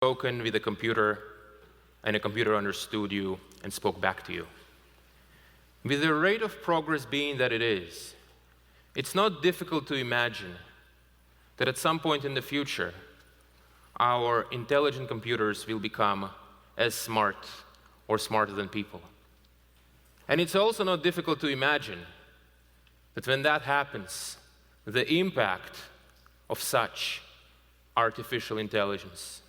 Spoken with a computer, and a computer understood you and spoke back to you. With the rate of progress being that it is, it's not difficult to imagine that at some point in the future, our intelligent computers will become as smart or smarter than people. And it's also not difficult to imagine that when that happens, the impact of such artificial intelligence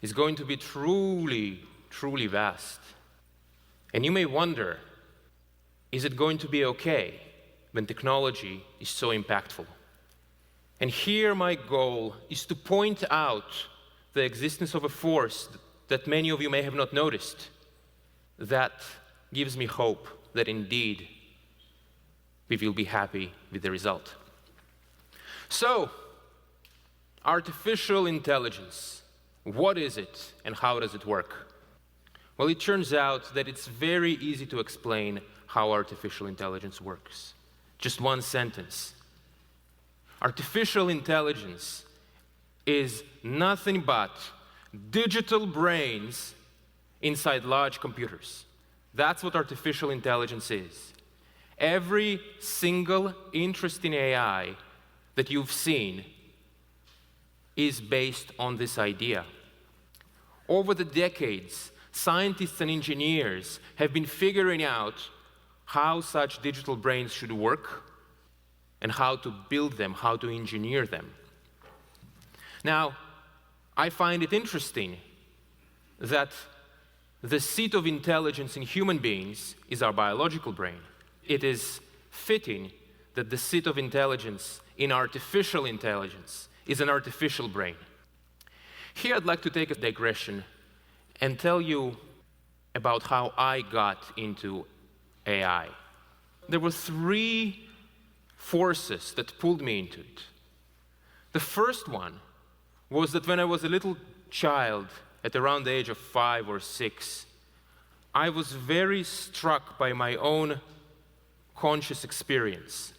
is going to be truly, truly vast. And you may wonder, is it going to be okay when technology is so impactful? And here my goal is to point out the existence of a force that many of you may have not noticed. That gives me hope that indeed we will be happy with the result. So, artificial intelligence. What is it and how does it work? Well, it turns out that it's very easy to explain how artificial intelligence works. Just one sentence. Artificial intelligence is nothing but digital brains inside large computers. That's what artificial intelligence is. Every single interesting AI that you've seen is based on this idea. Over the decades, scientists and engineers have been figuring out how such digital brains should work and how to build them, how to engineer them. Now, I find it interesting that the seat of intelligence in human beings is our biological brain. It is fitting that the seat of intelligence in artificial intelligence is an artificial brain. Here I'd like to take a digression and tell you about how I got into AI. There were three forces that pulled me into it. The first one was that when I was a little child, at around the age of 5 or 6, I was very struck by my own conscious experience,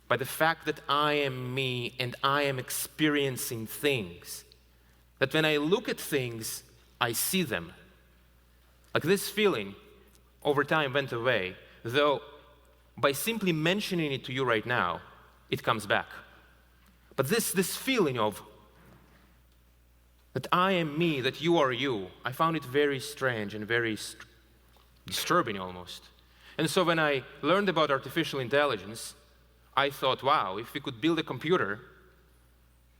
by the fact that I am me and I am experiencing things. That when I look at things, I see them. Like this feeling over time went away, though by simply mentioning it to you right now, it comes back. But this feeling of that I am me, that you are you, I found it very strange and very disturbing almost. And so when I learned about artificial intelligence, I thought, wow, if we could build a computer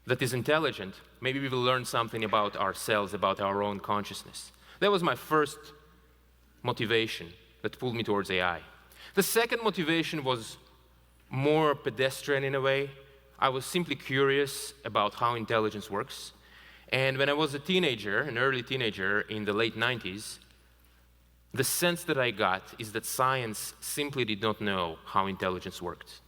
that is intelligent, maybe we will learn something about ourselves, about our own consciousness. That was my first motivation that pulled me towards AI. The second motivation was more pedestrian in a way. I was simply curious about how intelligence works. And when I was a teenager, an early teenager in the late 90s, the sense that I got is that science simply did not know how intelligence worked.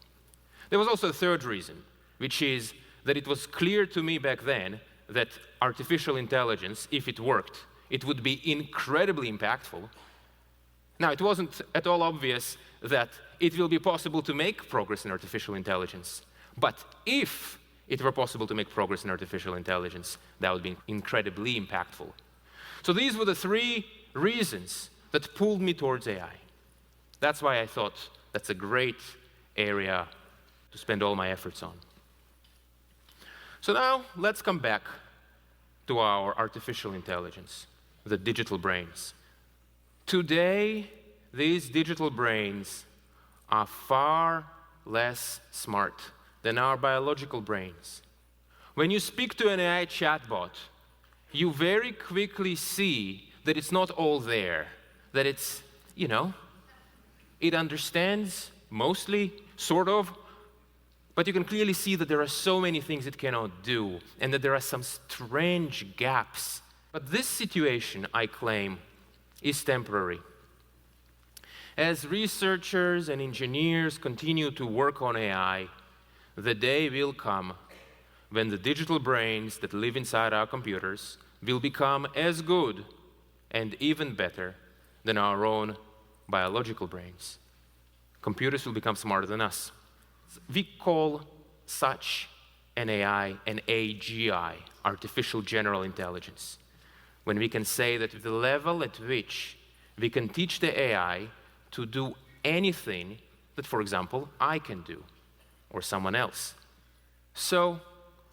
There was also a third reason, which is that it was clear to me back then that artificial intelligence, if it worked, it would be incredibly impactful. Now, it wasn't at all obvious that it will be possible to make progress in artificial intelligence. But if it were possible to make progress in artificial intelligence, that would be incredibly impactful. So these were the three reasons that pulled me towards AI. That's why I thought that's a great area to spend all my efforts on. So now, let's come back to our artificial intelligence, the digital brains. Today, these digital brains are far less smart than our biological brains. When you speak to an AI chatbot, you very quickly see that it's not all there, that it's, it understands mostly, sort of, but you can clearly see that there are so many things it cannot do, and that there are some strange gaps. But this situation, I claim, is temporary. As researchers and engineers continue to work on AI, the day will come when the digital brains that live inside our computers will become as good and even better than our own biological brains. Computers will become smarter than us. We call such an AI an AGI, artificial general intelligence. when we can say that the level at which we can teach the AI to do anything that, for example, I can do, or someone else. So,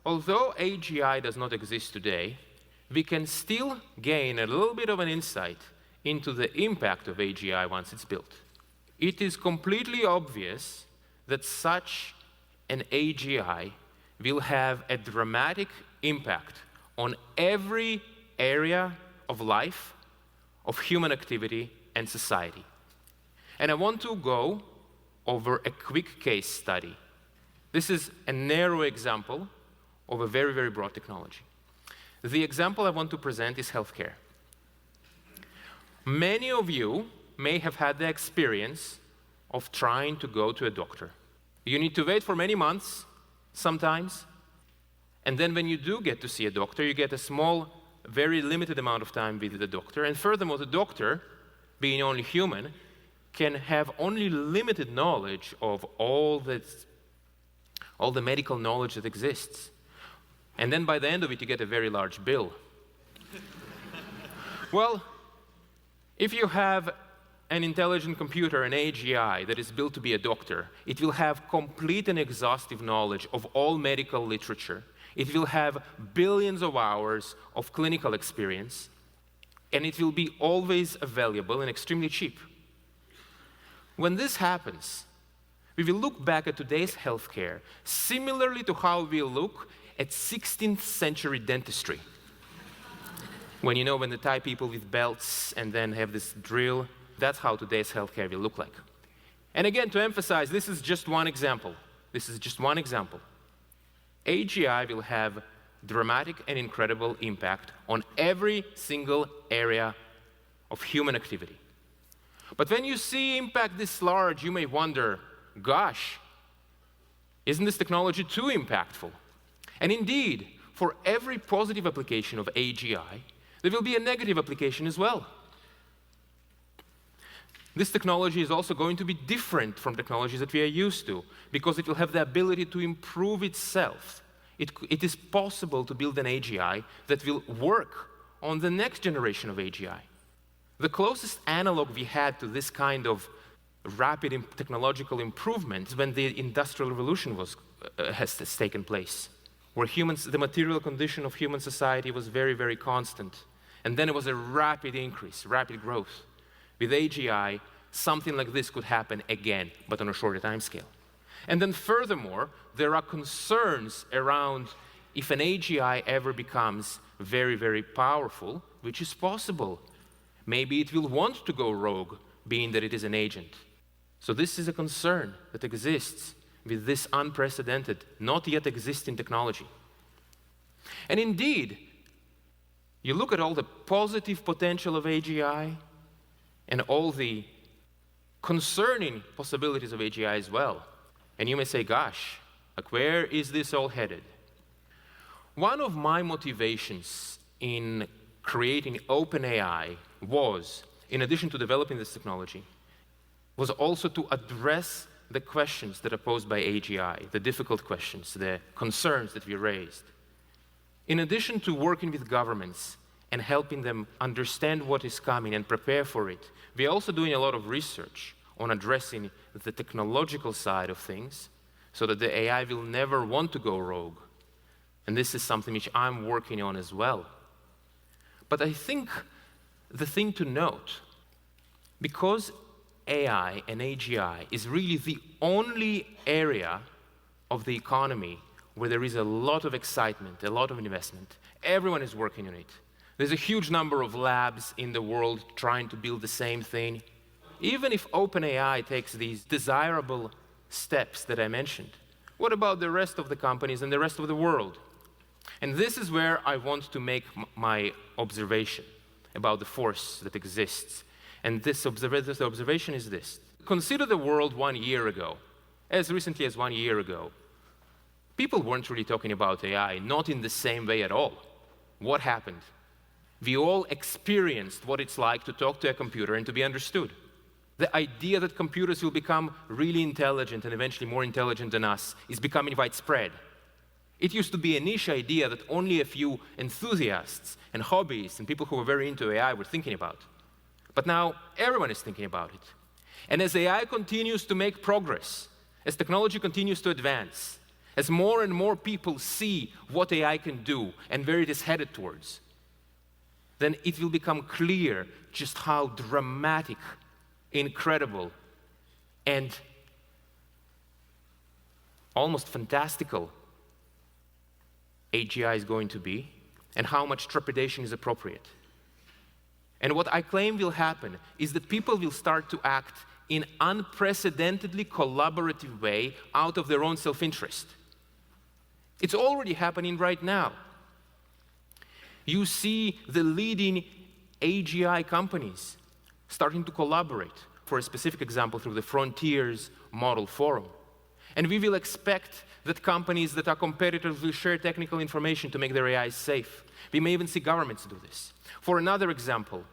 although AGI does not exist today, we can still gain a little bit of an insight into the impact of AGI once it's built. It is completely obvious that such an AGI will have a dramatic impact on every area of life, of human activity and society. And I want to go over a quick case study. This is a narrow example of a very, very broad technology. The example I want to present is healthcare. Many of you may have had the experience of trying to go to a doctor. You need to wait for many months, sometimes, and then when you do get to see a doctor, you get a small, very limited amount of time with the doctor, and furthermore, the doctor, being only human, can have only limited knowledge of all the medical knowledge that exists. And then by the end of it, you get a very large bill. Well, if you have an intelligent computer, an AGI, that is built to be a doctor, it will have complete and exhaustive knowledge of all medical literature. It will have billions of hours of clinical experience, and it will be always available and extremely cheap. When this happens, we will look back at today's healthcare similarly to how we look at 16th century dentistry. When they tie people with belts and then have this drill, that's how today's healthcare will look like. And again, to emphasize, this is just one example. This is just one example. AGI will have dramatic and incredible impact on every single area of human activity. But when you see impact this large, you may wonder, gosh, isn't this technology too impactful? And indeed, for every positive application of AGI, there will be a negative application as well. This technology is also going to be different from technologies that we are used to, because it will have the ability to improve itself. It is possible to build an AGI that will work on the next generation of AGI. The closest analog we had to this kind of rapid technological improvement is when the Industrial Revolution has taken place, where the material condition of human society was very, very constant. And then it was a rapid increase, rapid growth. With AGI, something like this could happen again, but on a shorter time scale. And then furthermore, there are concerns around if an AGI ever becomes very, very powerful, which is possible. Maybe it will want to go rogue, being that it is an agent. So this is a concern that exists with this unprecedented, not yet existing technology. And indeed, you look at all the positive potential of AGI and all the concerning possibilities of AGI as well. And you may say, gosh, where is this all headed? One of my motivations in creating OpenAI was, in addition to developing this technology, was also to address the questions that are posed by AGI, the difficult questions, the concerns that we raised. In addition to working with governments and helping them understand what is coming and prepare for it, we are also doing a lot of research on addressing the technological side of things so that the AI will never want to go rogue. And this is something which I'm working on as well. But I think the thing to note, because AI and AGI is really the only area of the economy where there is a lot of excitement, a lot of investment, everyone is working on it. There's a huge number of labs in the world trying to build the same thing. Even if OpenAI takes these desirable steps that I mentioned, what about the rest of the companies and the rest of the world? And this is where I want to make my observation about the force that exists. And this observation is this. Consider the world 1 year ago. As recently as 1 year ago, people weren't really talking about AI, not in the same way at all. What happened? We all experienced what it's like to talk to a computer and to be understood. The idea that computers will become really intelligent and eventually more intelligent than us is becoming widespread. It used to be a niche idea that only a few enthusiasts and hobbyists and people who were very into AI were thinking about. But now everyone is thinking about it. And as AI continues to make progress, as technology continues to advance, as more and more people see what AI can do and where it is headed towards, then it will become clear just how dramatic, incredible, and almost fantastical AGI is going to be, and how much trepidation is appropriate. And what I claim will happen is that people will start to act in unprecedentedly collaborative way out of their own self-interest. It's already happening right now. You see the leading AGI companies starting to collaborate, for a specific example, through the Frontiers Model Forum. And we will expect that companies that are competitors will share technical information to make their AI safe. We may even see governments do this. For another example,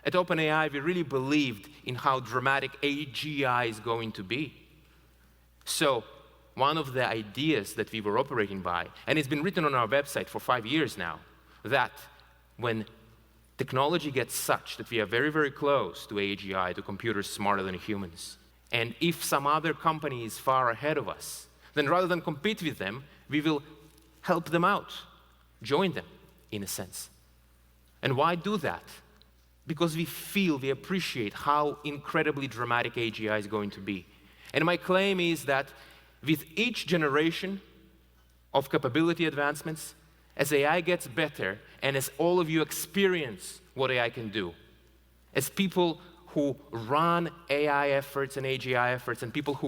at OpenAI, we really believed in how dramatic AGI is going to be. So one of the ideas that we were operating by, and it's been written on our website for 5 years now, that when technology gets such that we are very, very close to AGI, to computers smarter than humans, and if some other company is far ahead of us, then rather than compete with them, we will help them out, join them, in a sense. And why do that? Because we appreciate how incredibly dramatic AGI is going to be. And my claim is that with each generation of capability advancements, as AI gets better, and as all of you experience what AI can do, as people who run AI efforts and AGI efforts, and people who